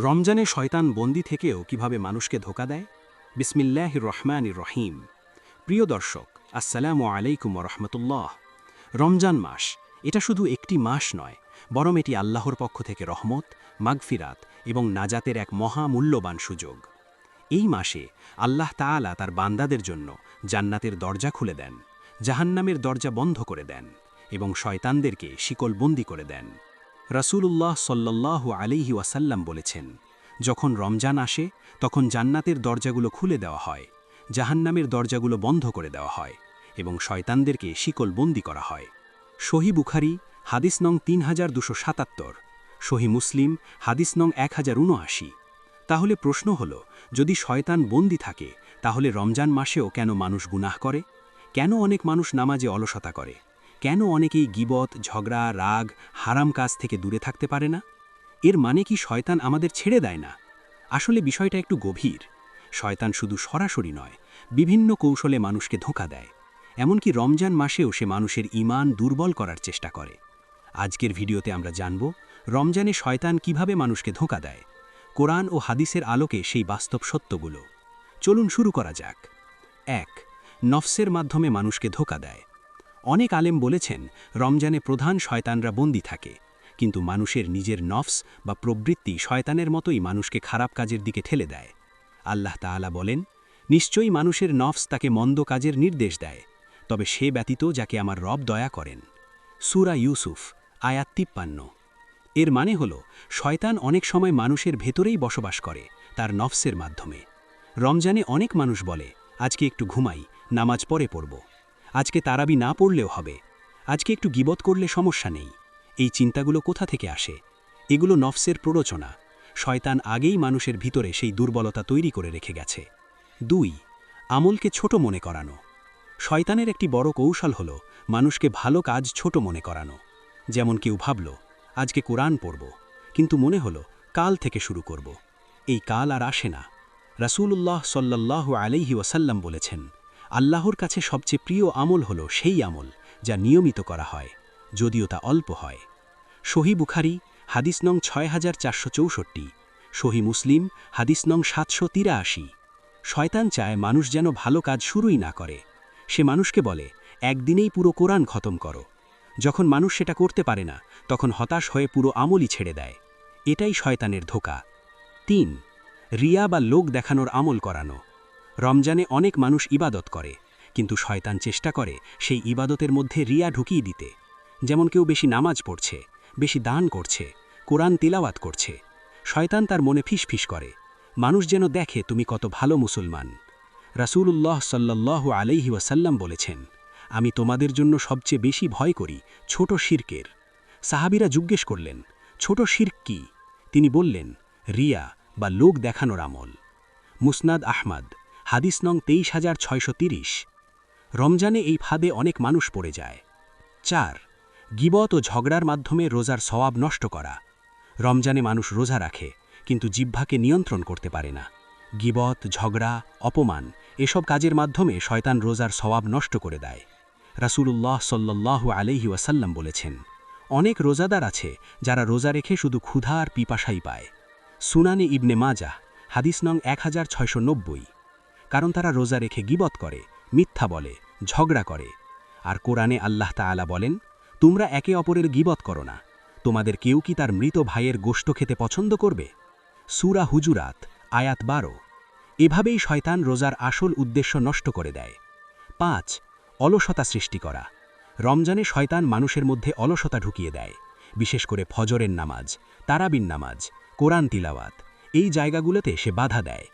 রমজানে শয়তান বন্দী থেকেও কিভাবে মানুষকে ধোঁকা দেয়? বিসমিল্লাহির রহমানির রহিম। প্রিয় দর্শক, আসসালামু আলাইকুম রহমতুল্লাহ। রমজান মাস, এটা শুধু একটি মাস নয়, বরং এটি আল্লাহর পক্ষ থেকে রহমত, মাগফিরাত এবং নাজাতের এক মহামূল্যবান সুযোগ। এই মাসে আল্লাহ তাআলা তার বান্দাদের জন্য জান্নাতের দরজা খুলে দেন, জাহান্নামের দরজা বন্ধ করে দেন এবং শয়তানদেরকে শিকলবন্দি করে দেন। রাসূলুল্লাহ সাল্লাল্লাহু আলাইহি ওয়াসাল্লাম বলেছেন, যখন রমজান আসে তখন জান্নাতের দরজাগুলো খুলে দেওয়া হয়, জাহান্নামের দরজাগুলো বন্ধ করে দেওয়া হয় এবং শয়তানদেরকে শিকলবন্দি করা হয়। সহিহ বুখারী হাদিস নং 3277, সহিহ মুসলিম হাদিস নং 1079। তাহলে প্রশ্ন হল, যদি শয়তান বন্দী থাকে তাহলে রমজান মাসেও কেন মানুষ গুনাহ করে? কেন অনেক মানুষ নামাজে অলসতা করে? কেন অনেকেই গীবত, ঝগড়া, রাগ, হারাম কাজ থেকে দূরে থাকতে পারে না? এর মানে কি শয়তান আমাদের ছেড়ে দেয় না? আসলে বিষয়টা একটু গভীর। শয়তান শুধু সরাসরি নয়, বিভিন্ন কৌশলে মানুষকে ধোঁকা দেয়। এমনকি রমজান মাসেও সে মানুষের ঈমান দুর্বল করার চেষ্টা করে। আজকের ভিডিওতে আমরা জানব, রমজানে শয়তান কিভাবে মানুষকে ধোঁকা দেয়, কোরআন ও হাদিসের আলোকে সেই বাস্তব সত্যগুলো। চলুন শুরু করা যাক। ১. নফসের মাধ্যমে মানুষকে ধোঁকা দেয়। অনেক আলেম বলেছেন, রমজানে প্রধান শয়তানরা বন্দী থাকে, কিন্তু মানুষের নিজের নফস বা প্রবৃত্তি শয়তানের মতোই মানুষকে খারাপ কাজের দিকে ঠেলে দেয়। আল্লাহ তাআলা বলেন, নিশ্চয়ই মানুষের নফস তাকে মন্দ কাজের নির্দেশ দেয়, তবে সে ব্যতীত যাকে আমার রব দয়া করেন। সূরা ইউসুফ আয়াত 53। এর মানে হল, শয়তান অনেক সময় মানুষের ভেতরেই বসবাস করে, তার নফসের মাধ্যমে। রমজানে অনেক মানুষ বলে, আজকে একটু ঘুমাই, নামাজ পরে পড়ব। আজকে তারাবি না পড়লেও হবে। আজকে একটু গীবত করলে সমস্যা নেই। এই চিন্তাগুলো কোথা থেকে আসে? এগুলো নফসের প্ররোচনা। শয়তান আগেই মানুষের ভিতরে সেই দুর্বলতা তৈরি করে রেখে গেছে। ২. আমলকে ছোট মনে করানো। শয়তানের একটি বড় কৌশল হল মানুষকে ভালো কাজ ছোট মনে করানো। যেমন কেউ ভাবল, আজকে কোরআন পড়ব, কিন্তু মনে হলো কাল থেকে শুরু করব। এই কাল আর আসে না। রাসূলুল্লাহ সাল্লাল্লাহু আলাইহি ওয়াসাল্লাম বলেছেন, আল্লাহর কাছে সবচেয়ে প্রিয় আমল হল সেই আমল যা নিয়মিত করা হয়, যদিও তা অল্প হয়। সহিহ বুখারী হাদিস নং 6464, সহিহ মুসলিম হাদিস নং 783। শয়তান চায় মানুষ যেন ভালো কাজ শুরুই না করে। সে মানুষকে বলে, একদিনেই পুরো কোরআন খতম করো। যখন মানুষ সেটা করতে পারে না, তখন হতাশ হয়ে পুরো আমলই ছেড়ে দেয়। এটাই শয়তানের ধোঁকা। ৩. রিয়া বা লোক দেখানোর আমল করানো। রমজানে অনেক মানুষ ইবাদত করে, কিন্তু শয়তান চেষ্টা করে সেই ইবাদতের মধ্যে রিয়া ঢুকিয়ে দিতে। যেমন কেউ বেশি নামাজ পড়ছে, বেশি দান করছে, কোরআন তিলাওয়াত করছে। শয়তান তার মনে ফিসফিস করে, মানুষ যেন দেখে তুমি কত ভালো মুসলমান। রাসূলুল্লাহ সাল্লাল্লাহু আলাইহি ওয়াসাল্লাম বলেছেন, আমি তোমাদের জন্য সবচেয়ে বেশি ভয় করি ছোট শিরকের। সাহাবীরা জিজ্ঞেস করলেন, ছোট শিরক কি? তিনি বললেন, রিয়া বা লোক দেখানোর আমল। মুসনাদ আহমদ হাদিস নং 23630। রমজানে এই ফাঁদে অনেক মানুষ পড়ে যায়। ৪. গীবত ও ঝগড়ার মাধ্যমে রোজার সওয়াব নষ্ট করা। রমজানে মানুষ রোজা রাখে, কিন্তু জিহ্বাকে নিয়ন্ত্রণ করতে পারে না। গীবত, ঝগড়া, অপমান এসব কাজের মাধ্যমে শয়তান রোজার সওয়াব নষ্ট করে দেয়। রাসূলুল্লাহ সাল্লাল্লাহু আলাইহি ওয়াসাল্লাম বলেছেন, অনেক রোজাদার আছে যারা রোজা রেখে শুধু ক্ষুধা আর পিপাসাই পায়। সুনানে ইবনে মাজাহ হাদিস নং 1690। কারণ তারা রোজা রেখে গীবত করে, মিথ্যা বলে, ঝগড়া করে। আর কোরআনে আল্লাহ তাআলা বলেন, তোমরা একে অপরের গীবত করো না। তোমাদের কেউ কি তার মৃত ভাইয়ের গোশত খেতে পছন্দ করবে? সূরা হুজুরাত আয়াত 12। এভাবেই শয়তান রোজার আসল উদ্দেশ্য নষ্ট করে দেয়। ৫. অলসতা সৃষ্টি করা। রমজানে শয়তান মানুষের মধ্যে অলসতা ঢুকিয়ে দেয়, বিশেষ করে ফজরের নামাজ, তারাবির নামাজ, কোরআন তিলাওয়াত এই জায়গাগুলোতে সে বাধা দেয়।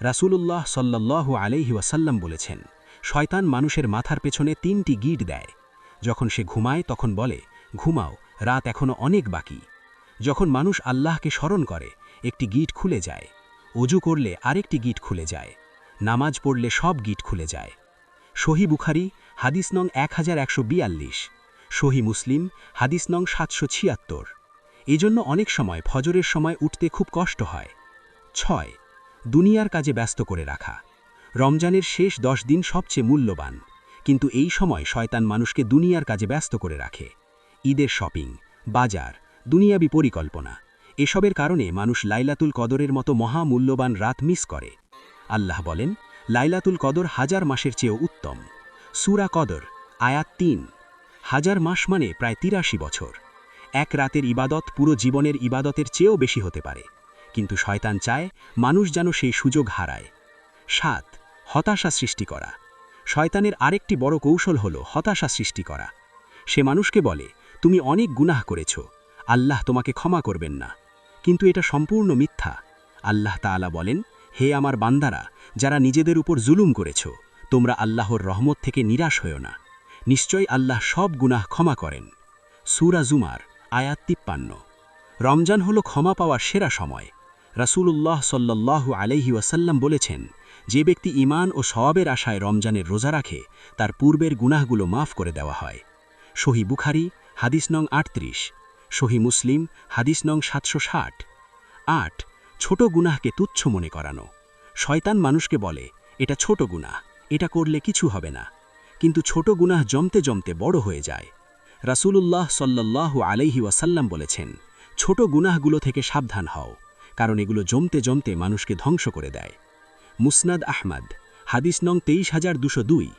রাসূলুল্লাহ সাল্লাল্লাহু আলাইহি ওয়াসাল্লাম বলেছেন, শয়তান মানুষের মাথার পেছনে 3টি গিঁট দেয়। যখন সে ঘুমায় তখন বলে, ঘুমাও, রাত এখনো অনেক বাকি। যখন মানুষ আল্লাহকে স্মরণ করে, একটি গিঁট খুলে যায়। ওযু করলে আরেকটি গিঁট খুলে যায়। নামাজ পড়লে সব গিঁট খুলে যায়। সহিহ বুখারী হাদিস নং 1142, সহিহ মুসলিম হাদিস নং 776। এজন্য অনেক সময় ফজরের সময় উঠতে খুব কষ্ট হয়। ৬. দুনিয়ার কাজে ব্যস্ত করে রাখা। রমজানের শেষ 10 দিন সবচেয়ে মূল্যবান, কিন্তু এই সময় শয়তান মানুষকে দুনিয়ার কাজে ব্যস্ত করে রাখে। ঈদের শপিং, বাজার, দুনিয়াবি পরিকল্পনা এসবের কারণে মানুষ লাইলাতুল কদরের মতো মহামূল্যবান রাত মিস করে। আল্লাহ বলেন, লাইলাতুল কদর 1000 মাসের চেয়েও উত্তম। সূরা কদর, আয়াত 3। 1000 মাস মানে প্রায় 83 বছর। এক রাতের ইবাদত পুরো জীবনের ইবাদতের চেয়েও বেশি হতে পারে, কিন্তু শয়তান চায় মানুষ যেন সেই সুযোগ হারায়। 7. হতাশা সৃষ্টি করা। শয়তানের আরেকটি বড় কৌশল হল হতাশা সৃষ্টি করা। সে মানুষকে বলে, তুমি অনেক গুনাহ করেছ, আল্লাহ তোমাকে ক্ষমা করবেন না। কিন্তু এটা সম্পূর্ণ মিথ্যা। আল্লাহ তাআলা বলেন, হে আমার বান্দারা, যারা নিজেদের উপর জুলুম করেছ, তোমরা আল্লাহর রহমত থেকে নিরাশ হও না। নিশ্চয়ই আল্লাহ সব গুনাহ ক্ষমা করেন। সূরা জুমার, আয়াত 53। রমজান হল ক্ষমা পাওয়ার সেরা সময়। রাসূলুল্লাহ সাল্লাল্লাহু আলাইহি ওয়াসাল্লাম বলেছেন, যে ব্যক্তি ঈমান ও সওয়াবের আশায় রমজানের রোজা রাখে, তার পূর্বের গুনাহগুলো মাফ করে দেওয়া হয়। সহিহ বুখারী, হাদিস নং 38। সহিহ মুসলিম, হাদিস নং 760। 8. ছোট গুনাহকে তুচ্ছ মনে করানো। শয়তান মানুষকে বলে, এটা ছোট গুনাহ, এটা করলে কিছু হবে না। কিন্তু ছোট গুনাহ জমতে জমতে বড় হয়ে যায়। রাসূলুল্লাহ সাল্লাল্লাহু আলাইহি ওয়াসাল্লাম বলেছেন, ছোট গুনাহগুলো থেকে সাবধান হও, কারণ এগুলো জমতে জমতে মানুষকে ধ্বংস করে দেয়। মুসনাদ আহমদ, হাদিস নং 23202।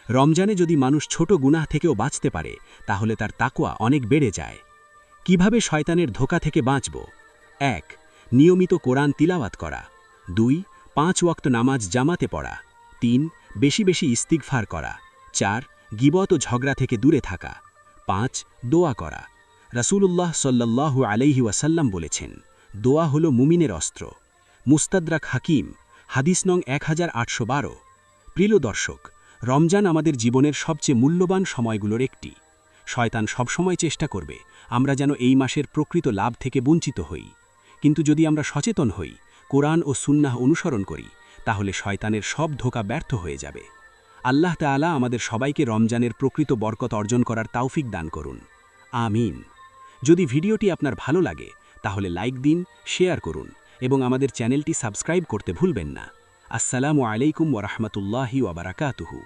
রমজানে যদি মানুষ ছোট গুনাহ থেকেও বাঁচতে পারে, তাহলে তার তাকওয়া অনেক বেড়ে যায়। কিভাবে শয়তানের ধোঁকা থেকে বাঁচব? 1. নিয়মিত কোরআন তিলাওয়াত করা। 2. 5 ওয়াক্ত নামাজ জামাতে পড়া। 3. বেশি বেশি ইস্তিগফার করা। 4. গীবত ও ঝগড়া থেকে দূরে থাকা। 5. দোয়া করা। রাসূলুল্লাহ সাল্লাল্লাহু আলাইহি ওয়াসাল্লাম বলেছেন, দোয়া হলো মুমিনের অস্ত্র। মুস্তাদরাক হাকিম, হাদিস নং 1812। প্রিয় দর্শক, রমজান আমাদের জীবনের সবচেয়ে মূল্যবান সময়গুলোর একটি। শয়তান সবসময় চেষ্টা করবে আমরা যেন এই মাসের প্রকৃত লাভ থেকে বঞ্চিত হই। কিন্তু যদি আমরা সচেতন হই, কোরআন ও সুন্নাহ অনুসরণ করি, তাহলে শয়তানের সব ধোঁকা ব্যর্থ হয়ে যাবে। আল্লাহ তাআলা আমাদের সবাইকে রমজানের প্রকৃত বরকত অর্জন করার তৌফিক দান করুন। আমিন। যদি ভিডিওটি আপনার ভালো লাগে, তাহলে লাইক দিন, শেয়ার করুন এবং আমাদের চ্যানেলটি সাবস্ক্রাইব করতে ভুলবেন না। আসসালামু আলাইকুম ওয়া রাহমাতুল্লাহি ওয়া বারাকাতুহু।